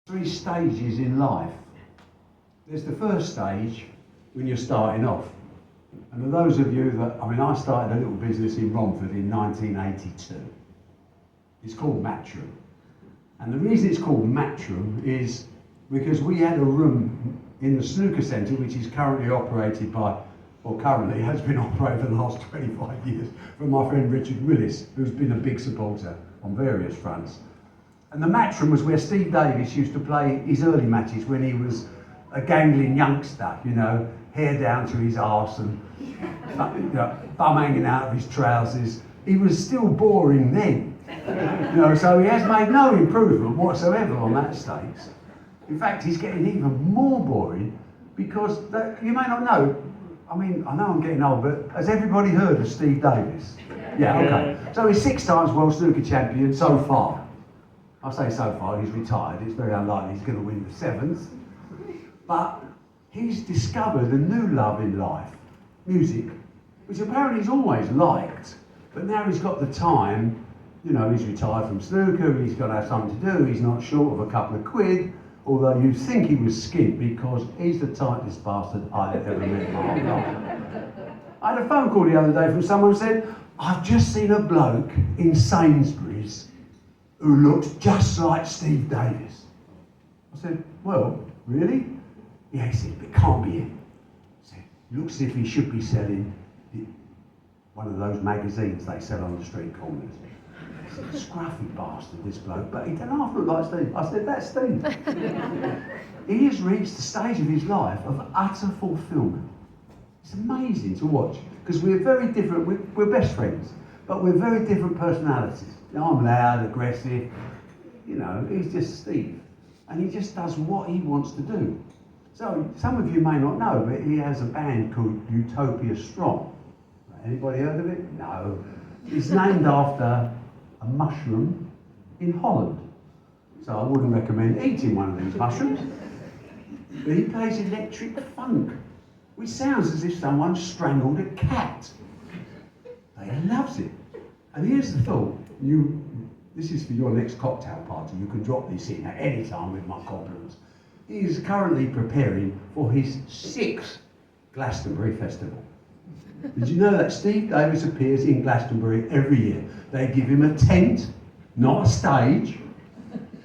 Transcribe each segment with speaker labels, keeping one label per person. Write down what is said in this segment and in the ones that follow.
Speaker 1: three stages in life. There's the first stage when you're starting off. And for those of you that, I started a little business in Romford in 1982. It's called Matchroom. And the reason it's called Matchroom is because we had a room in the snooker centre, which is currently operated by, or currently has been operated for the last 25 years, from my friend Richard Willis, who's been a big supporter on various fronts. And the Matchroom was where Steve Davis used to play his early matches when he was a gangling youngster, you know, hair down to his arse and bum hanging out of his trousers. He was still boring then, you know, so he has made no improvement whatsoever on that stakes. In fact, he's getting even more boring because you may not know. I know I'm getting old, but has everybody heard of Steve Davis? Yeah, okay. So he's 6 times world snooker champion so far. I say so far, he's retired. It's very unlikely he's going to win the 7th. But he's discovered a new love in life, music, which apparently he's always liked. But now he's got the time, you know, he's retired from snooker, he's got to have something to do, he's not short of a couple of quid. Although you think he was skint because he's the tightest bastard I've ever met in my whole life. I had a phone call the other day from someone who said, I've just seen a bloke in Sainsbury's who looks just like Steve Davis. I said, well, really? Yeah, he said, but it can't be him. I said, looks as if he should be selling one of those magazines they sell on the street corners. He's a scruffy bastard, this bloke, but he doesn't half look like Steve. I said, that's Steve. He has reached the stage of his life of utter fulfilment. It's amazing to watch, because we're very different, we're best friends, but we're very different personalities. You know, I'm loud, aggressive, you know, he's just Steve. And he just does what he wants to do. So, some of you may not know, but he has a band called Utopia Strong. Anybody heard of it? No. It's named after a mushroom in Holland. So I wouldn't recommend eating one of these mushrooms. But he plays electric funk, which sounds as if someone strangled a cat. But he loves it. And here's the thought, this is for your next cocktail party, you can drop this in at any time with my compliments. He is currently preparing for his 6th Glastonbury Festival. Did you know that Steve Davis appears in Glastonbury every year? They give him a tent, not a stage,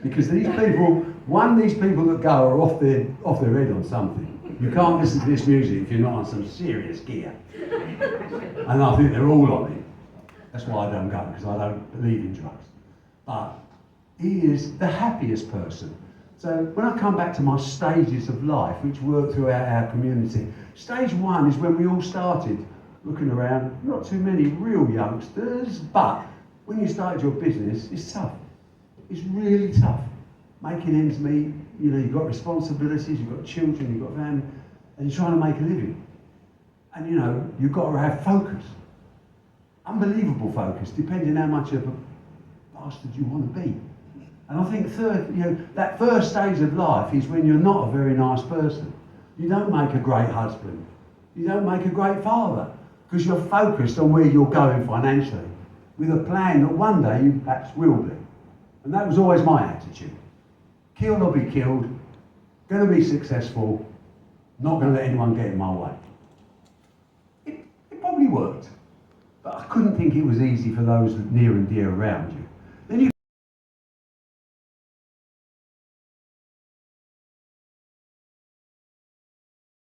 Speaker 1: because these people that go are off their head on something. You can't listen to this music if you're not on some serious gear. And I think they're all on it. That's why I don't go, because I don't believe in drugs. But he is the happiest person. So when I come back to my stages of life, which work throughout our community, stage 1 is when we all started. Looking around, not too many real youngsters, but when you started your business, it's tough. It's really tough. Making ends meet, you know, you've got responsibilities, you've got children, you've got family, and you're trying to make a living. And you know, you've got to have focus. Unbelievable focus, depending how much of a bastard you want to be. And I think that first stage of life is when you're not a very nice person. You don't make a great husband. You don't make a great father. Because you're focused on where you're going financially, with a plan that one day you perhaps will be. And that was always my attitude. Killed or be killed, going to be successful, not going to let anyone get in my way. It probably worked, but I couldn't think it was easy for those near and dear around you.